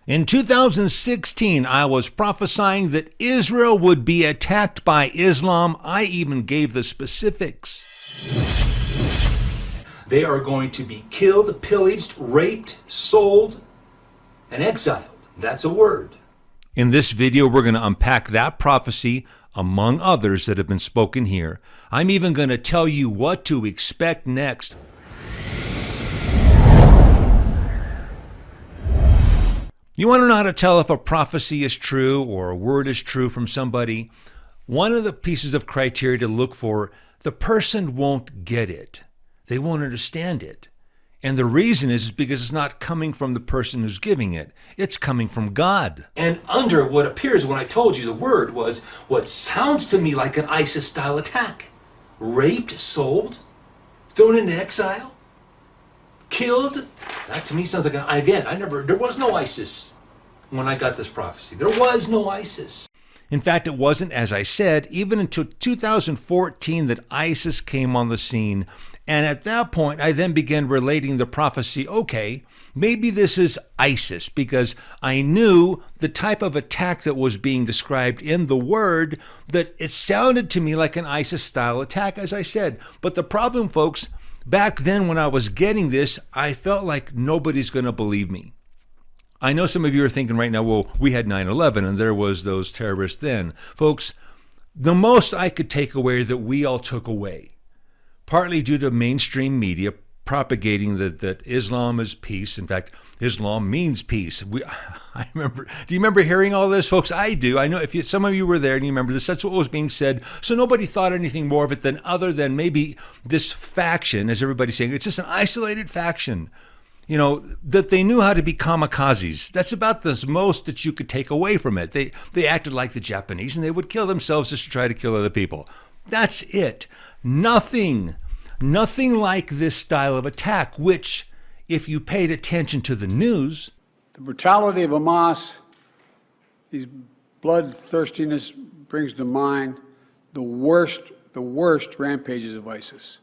In 2016, I was prophesying that Israel would be attacked by Islam. I even gave the specifics. They are going to be killed, pillaged, raped, sold, and exiled. That's a word. In this video, we're going to unpack that prophecy, among others that have been spoken here. I'm even going to tell you what to expect next. You want to know how to tell if a prophecy is true or a word is true from somebody? One of the pieces of criteria to look for, the person won't get it. They won't understand it. And the reason is because it's not coming from the person who's giving it. It's coming from God. And under what appears when I told you the word was what sounds to me like an ISIS-style attack. Raped, sold, thrown into exile, killed. That to me sounds like there was no ISIS when I got this prophecy. There was no ISIS. In fact, it wasn't, as I said, even until 2014 that ISIS came on the scene. And at that point, I then began relating the prophecy, okay, maybe this is ISIS, because I knew the type of attack that was being described in the word, that it sounded to me like an ISIS-style attack, as I said. But the problem, folks, back then when I was getting this, I felt like nobody's going to believe me. I know some of you are thinking right now, well, we had 9/11 and there was those terrorists then. Folks, the most I could take away that we all took away, partly due to mainstream media propagating that Islam is peace. In fact, Islam means peace. Do you remember hearing all this, folks? I do. I know some of you were there and you remember this. That's what was being said. So nobody thought anything more of it than other than maybe this faction, as everybody's saying, it's just an isolated faction. You know, that they knew how to be kamikazes. That's about the most that you could take away from it. They acted like the Japanese and they would kill themselves just to try to kill other people. That's it. Nothing like this style of attack, which, if you paid attention to the news, the brutality of Hamas, these bloodthirstiness brings to mind the worst rampages of ISIS.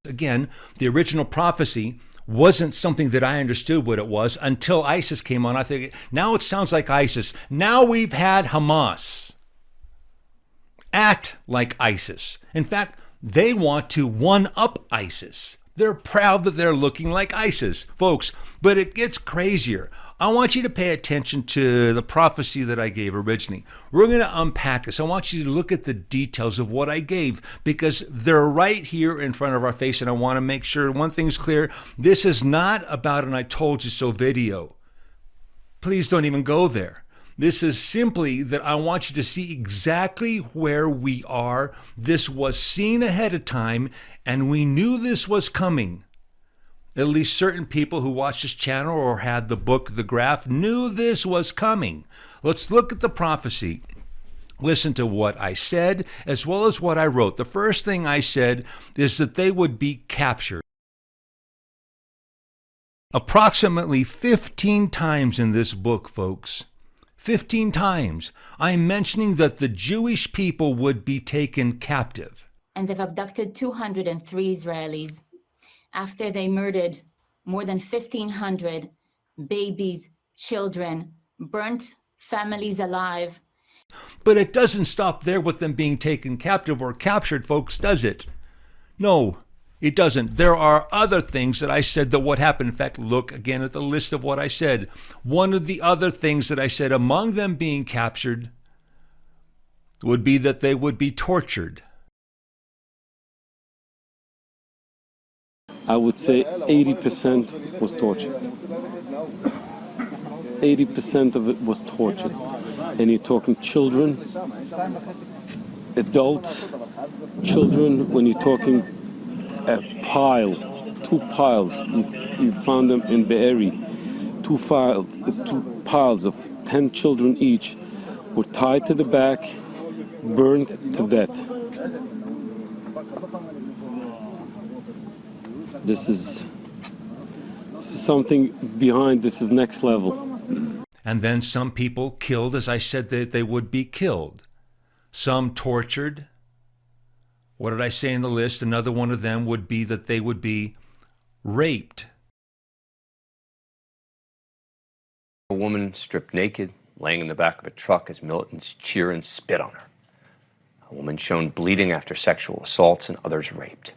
Again, the original prophecy wasn't something that I understood what it was until ISIS came on. I think now it sounds like ISIS. Now we've had Hamas act like ISIS. In fact, they want to one-up ISIS. They're proud that they're looking like ISIS, folks. But it gets crazier. I want you to pay attention to the prophecy that I gave originally. We're going to unpack this. I want you to look at the details of what I gave because they're right here in front of our face, and I want to make sure one thing's clear. This is not about an I told you so video. Please don't even go there. This is simply that I want you to see exactly where we are. This was seen ahead of time, and we knew this was coming. At least certain people who watched this channel or had the book, The Graph, knew this was coming. Let's look at the prophecy. Listen to what I said as well as what I wrote. The first thing I said is that they would be captured. Approximately 15 times in this book, folks, 15 times, I'm mentioning that the Jewish people would be taken captive. And they've abducted 203 Israelis after they murdered more than 1,500 babies, children, burnt families alive. But it doesn't stop there with them being taken captive or captured, folks, does it? No, it doesn't. There are other things that I said that would happen. In fact, look again at the list of what I said. One of the other things that I said among them being captured would be that they would be tortured. I would say 80% was torture. 80% of it was torture. And you're talking children, adults, children, when you're talking a pile, 2 piles, you found them in Beheaded, 2 piles of 10 children each were tied to the back, burned to death. This is something behind. This is next level. And then some people killed, as I said that they would be killed. Some tortured. What did I say in the list? Another one of them would be that they would be raped. A woman stripped naked, laying in the back of a truck as militants cheer and spit on her. A woman shown bleeding after sexual assaults and others raped.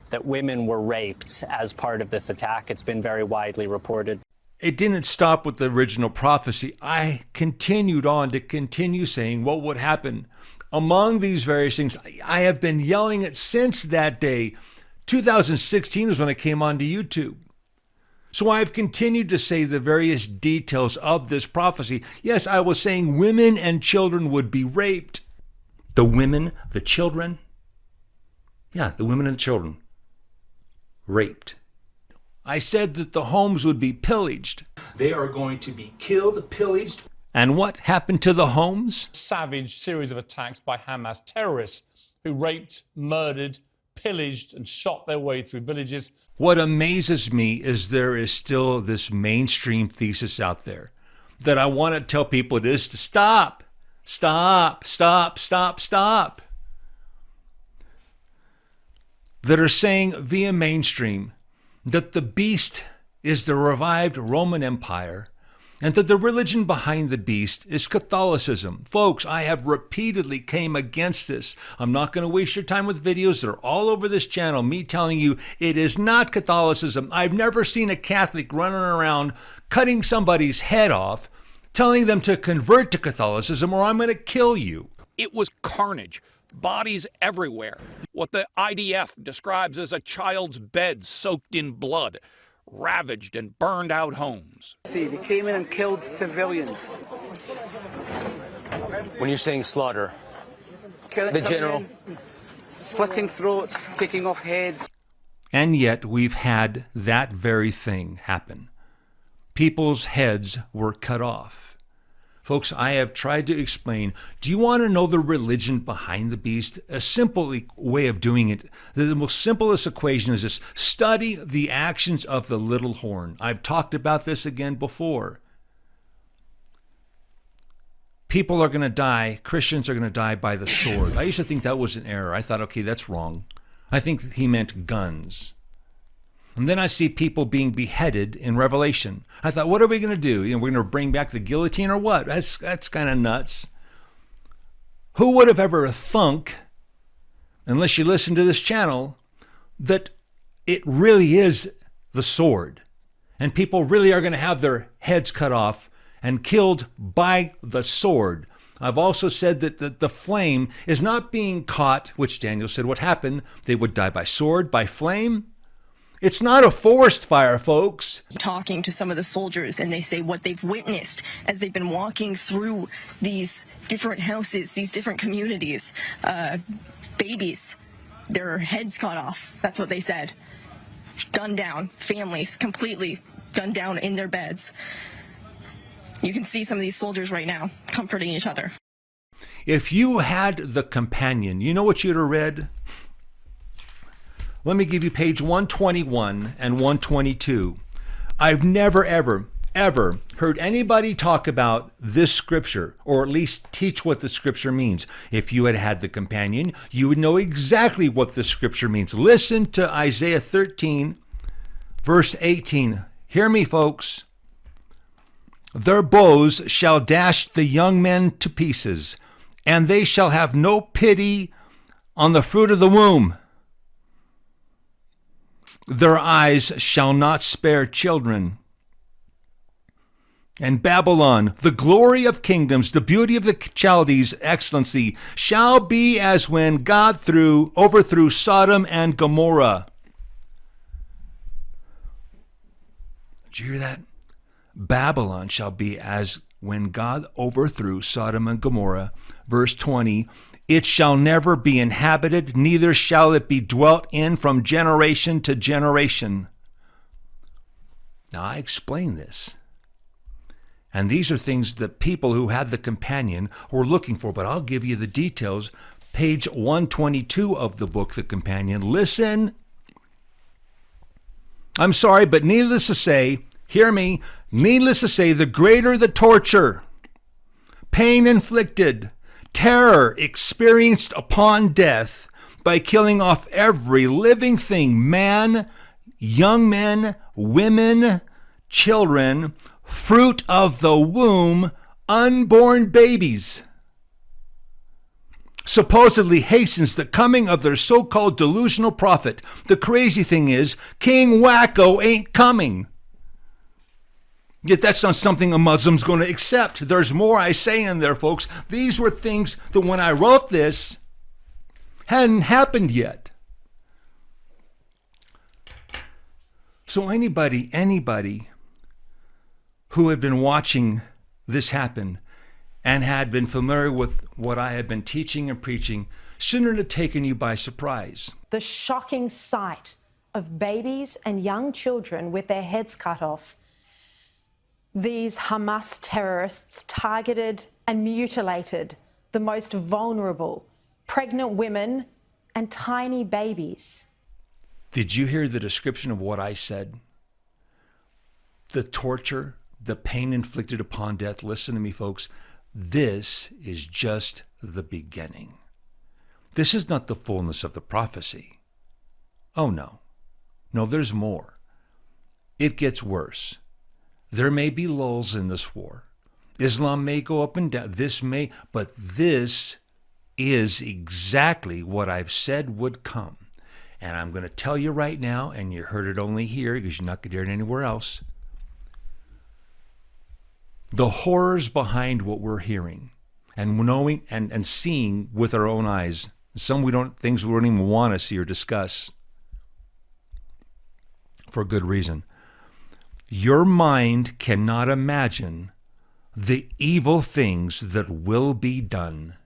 That women were raped as part of this attack. It's been very widely reported. It didn't stop with the original prophecy. I continued on to continue saying what would happen. Among these various things, I have been yelling it since that day. 2016 is when I came onto YouTube. So I've continued to say the various details of this prophecy. Yes, I was saying women and children would be raped. The women, the children. Yeah, the women and the children. Raped. I said that the homes would be pillaged. They are going to be killed, pillaged. And what happened to the homes? Savage series of attacks by Hamas terrorists who raped, murdered, pillaged and shot their way through villages. What amazes me is there is still this mainstream thesis out there that I want to tell people is to stop, stop, stop, stop, stop. That are saying via mainstream that the beast is the revived Roman Empire and that the religion behind the beast is Catholicism. Folks, I have repeatedly came against this. I'm not going to waste your time with videos that are all over this channel, me telling you it is not Catholicism. I've never seen a Catholic running around cutting somebody's head off, telling them to convert to Catholicism or I'm going to kill you. It was carnage. Bodies everywhere. What the IDF describes as a child's bed soaked in blood. Ravaged and burned out homes. See, they came in and killed civilians. When you're saying slaughter, Killing, the general... slitting throats, taking off heads. And yet we've had that very thing happen. People's heads were cut off. Folks, I have tried to explain, do you want to know the religion behind the beast? A simple way of doing it, the most simplest equation is this: study the actions of the little horn. I've talked about this again before. People are going to die, Christians are going to die by the sword. I used to think that was an error. I thought, okay, that's wrong. I think he meant guns. And then I see people being beheaded in Revelation. I thought, what are we going to do? We're going to bring back the guillotine or what? That's kind of nuts. Who would have ever thunk, unless you listen to this channel, that it really is the sword, and people really are going to have their heads cut off and killed by the sword? I've also said that the flame is not being caught, which Daniel said what happened. They would die by sword, by flame. It's not a forest fire, folks. Talking to some of the soldiers, and they say what they've witnessed as they've been walking through these different houses, these different communities. Babies, their heads cut off. That's what they said. Gunned down. Families completely gunned down in their beds. You can see some of these soldiers right now comforting each other. If you had the companion, you know what you'd have read? Let me give you page 121 and 122. I've never, ever heard anybody talk about this scripture, or at least teach what the scripture means. If you had had the companion, you would know exactly what the scripture means. Listen to Isaiah 13, verse 18. Hear me, folks. Their bows shall dash the young men to pieces, and they shall have no pity on the fruit of the womb. Their eyes shall not spare children. And Babylon, the glory of kingdoms, the beauty of the Chaldees' excellency, shall be as when God overthrew Sodom and Gomorrah. Did you hear that? Babylon shall be as when God overthrew Sodom and Gomorrah. Verse 20, it shall never be inhabited, neither shall it be dwelt in from generation to generation. Now I explain this. And these are things that people who had the companion were looking for, but I'll give you the details. Page 122 of the book, The Companion. Listen. I'm sorry, but needless to say, hear me, needless to say, the greater the torture, pain inflicted, terror experienced upon death by killing off every living thing, man, young men, women, children, fruit of the womb, unborn babies. Supposedly hastens the coming of their so-called delusional prophet. The crazy thing is, King Wacko ain't coming. Yet that's not something a Muslim's going to accept. There's more I say in there, folks. These were things that when I wrote this, hadn't happened yet. So anybody who had been watching this happen and had been familiar with what I had been teaching and preaching shouldn't have taken you by surprise. The shocking sight of babies and young children with their heads cut off. These Hamas terrorists targeted and mutilated the most vulnerable, pregnant women and tiny babies. Did you hear the description of what I said? The torture, the pain inflicted upon death. Listen to me, folks. This is just the beginning. This is not the fullness of the prophecy. Oh, no. No, there's more. It gets worse. There may be lulls in this war. Islam may go up and down. But this is exactly what I've said would come. And I'm going to tell you right now, and you heard it only here because you're not going to hear it anywhere else. The horrors behind what we're hearing and knowing and seeing with our own eyes, things we don't even want to see or discuss for good reason. Your mind cannot imagine the evil things that will be done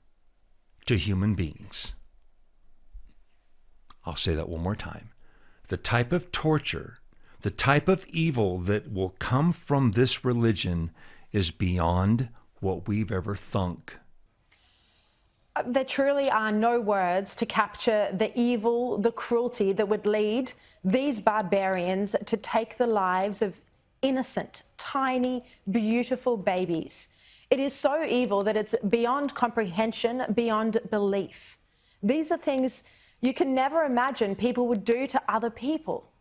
to human beings. I'll say that one more time. The type of torture, the type of evil that will come from this religion is beyond what we've ever thunk. There truly are no words to capture the evil, the cruelty that would lead these barbarians to take the lives of innocent, tiny, beautiful babies. It is so evil that it's beyond comprehension, beyond belief. These are things you can never imagine people would do to other people.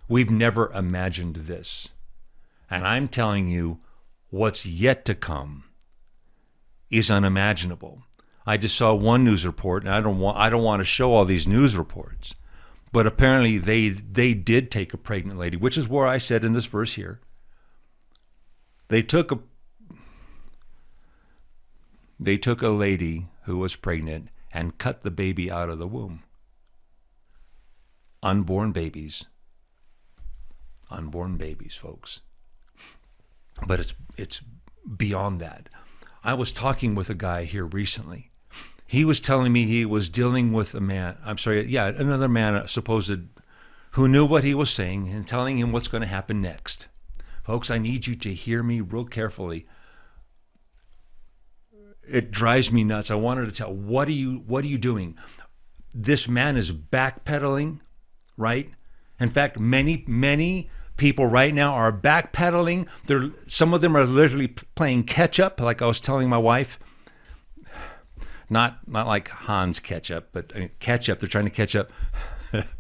We've never imagined this. And I'm telling you, what's yet to come is unimaginable. I just saw one news report, and I don't want to show all these news reports, but apparently they did take a pregnant lady, which is where I said in this verse here. They took a lady who was pregnant and cut the baby out of the womb. Unborn babies, folks. But it's beyond that. I was talking with a guy here recently. He was telling me he was dealing with another man, supposed, who knew what he was saying and telling him what's going to happen next. Folks, I need you to hear me real carefully. It drives me nuts. I wanted to tell, what are you doing? This man is backpedaling, right? In fact, many people right now are backpedaling. Some of them are literally playing catch up, like I was telling my wife. Not like Hans ketchup, but ketchup. They're trying to catch up,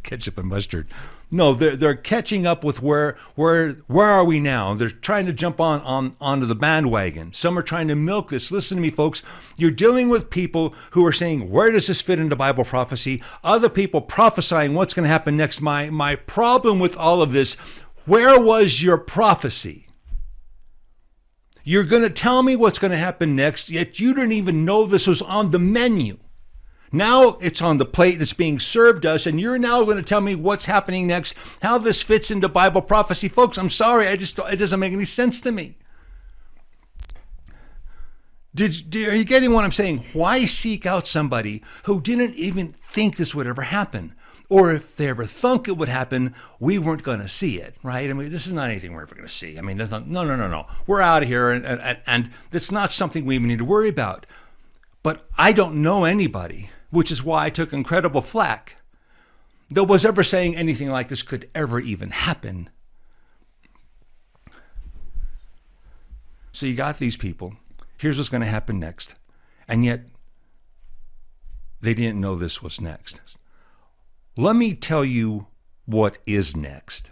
ketchup and mustard. No, they're catching up with where are we now? They're trying to jump onto the bandwagon. Some are trying to milk this. Listen to me, folks. You're dealing with people who are saying, where does this fit into Bible prophecy? Other people prophesying what's going to happen next. My problem with all of this, where was your prophecy? You're going to tell me what's going to happen next, yet you didn't even know this was on the menu. Now it's on the plate and it's being served us, and you're now going to tell me what's happening next, how this fits into Bible prophecy. Folks, I'm sorry, it doesn't make any sense to me. Are you getting what I'm saying? Why seek out somebody who didn't even think this would ever happen? Or if they ever thunk it would happen, we weren't going to see it, right? I mean, this is not anything we're ever going to see. I mean, no. We're out of here, and it's not something we even need to worry about. But I don't know anybody, which is why I took incredible flack, that was ever saying anything like this could ever even happen. So you got these people. Here's what's going to happen next. And yet, they didn't know this was next. Let me tell you what is next.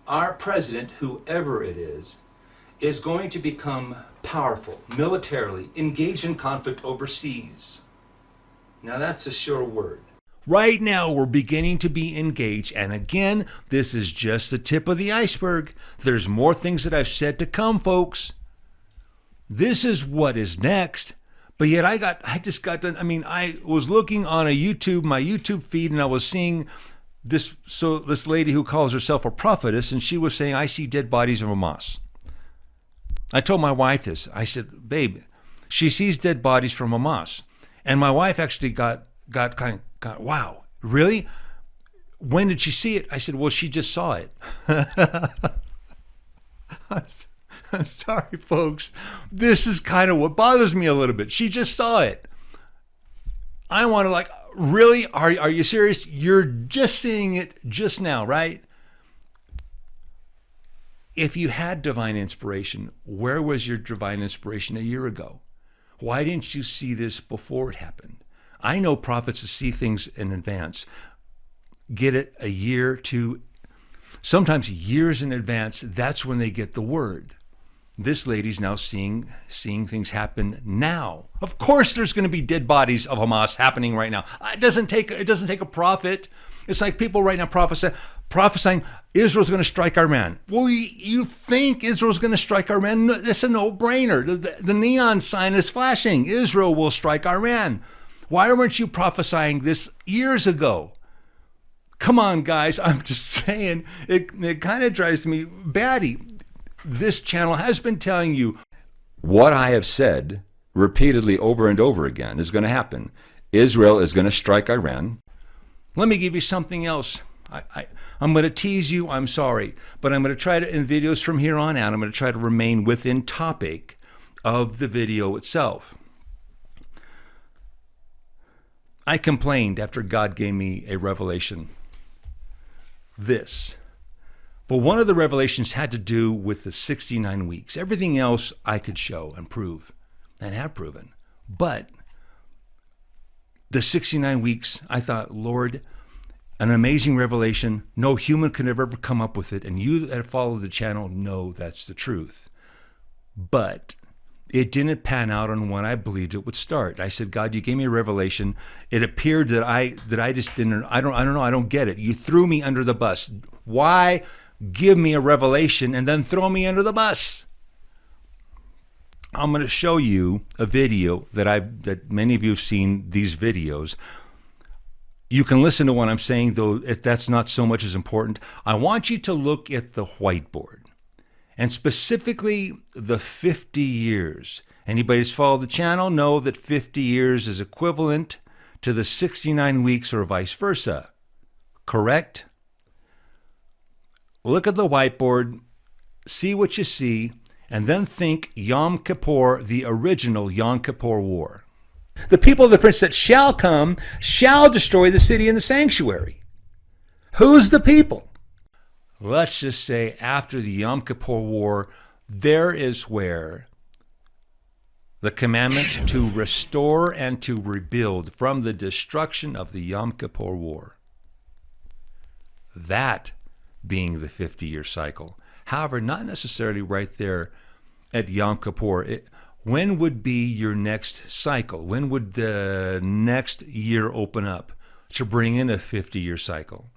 Our president, whoever it is is going to become powerful militarily, engaged in conflict overseas. Now that's a sure word. Right now, we're beginning to be engaged. And again, this is just the tip of the iceberg. There's more things that I've said to come, folks. This is what is next. But yet I just got done. I mean, I was looking on my YouTube feed, and I was seeing this lady who calls herself a prophetess, and she was saying, I see dead bodies of Hamas. I told my wife this. I said, babe, she sees dead bodies from Hamas. And my wife actually got kind of, wow, really? When did she see it? I said, well, she just saw it. I'm sorry, folks. This is kind of what bothers me a little bit. She just saw it. I want to really? Are you serious? You're just seeing it just now, right? If you had divine inspiration, where was your divine inspiration a year ago? Why didn't you see this before it happened? I know prophets that see things in advance, get it a year, two, sometimes years in advance. That's when they get the word. This lady's now seeing things happen now. Of course, there's going to be dead bodies of Hamas happening right now. It doesn't take a prophet. It's like people right now prophesying Israel's going to strike Iran. Well, you think Israel's going to strike Iran? No, it's a no-brainer. The neon sign is flashing. Israel will strike Iran. Why weren't you prophesying this years ago? Come on, guys. I'm just saying, it kind of drives me batty. This channel has been telling you what I have said repeatedly over and over again is going to happen. Israel is going to strike Iran. Let me give you something else. I'm going to tease you. I'm sorry. But I'm going to try to, in videos from here on out, I'm going to try to remain within topic of the video itself. I complained after God gave me a revelation. But one of the revelations had to do with the 69 weeks. Everything else I could show and prove and have proven. But the 69 weeks, I thought, Lord, an amazing revelation. No human could ever come up with it. And you that follow the channel know that's the truth. But it didn't pan out on when I believed it would start. I said, God, you gave me a revelation. It appeared that I just didn't, I don't know, I don't get it. You threw me under the bus. Why give me a revelation and then throw me under the bus? I'm going to show you a video that many of you have seen these videos. You can listen to what I'm saying, though, if that's not so much as important. I want you to look at the whiteboard, and specifically the 50 years. Anybody who's followed the channel know that 50 years is equivalent to the 69 weeks or vice versa. Correct? Look at the whiteboard, see what you see, and then think Yom Kippur, the original Yom Kippur War. The people of the prince that shall come shall destroy the city and the sanctuary. Who's the people? Let's just say after the Yom Kippur War, there is where the commandment to restore and to rebuild from the destruction of the Yom Kippur War. That being the 50-year cycle. However, not necessarily right there at Yom Kippur. When would be your next cycle? When would the next year open up to bring in a 50-year cycle?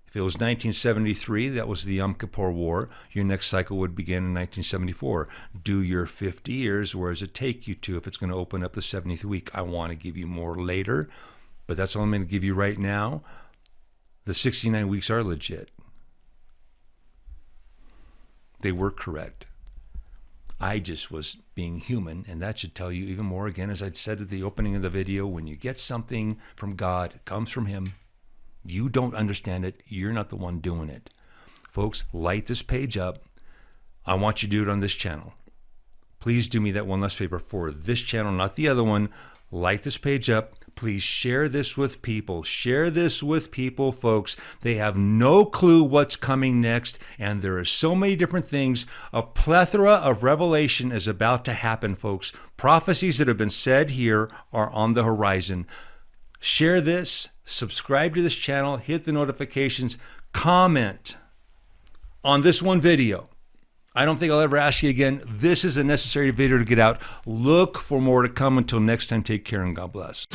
If it was 1973, that was the Yom Kippur War, your next cycle would begin in 1974. Do your 50 years, where does it take you to if it's going to open up the 70th week? I want to give you more later, but that's all I'm going to give you right now. The 69 weeks are legit. They were correct. I just was being human, and that should tell you even more. Again, as I said at the opening of the video, when you get something from God, it comes from Him. You don't understand it. You're not the one doing it. Folks, light this page up. I want you to do it on this channel. Please do me that one last favor for this channel, not the other one. Light this page up. Please share this with people. Share this with people, folks. They have no clue what's coming next, and there are so many different things. A plethora of revelation is about to happen, folks. Prophecies that have been said here are on the horizon. Share this, subscribe to this channel, hit the notifications, comment on this one video. I don't think I'll ever ask you again. This is a necessary video to get out. Look for more to come. Until next time, take care and God bless.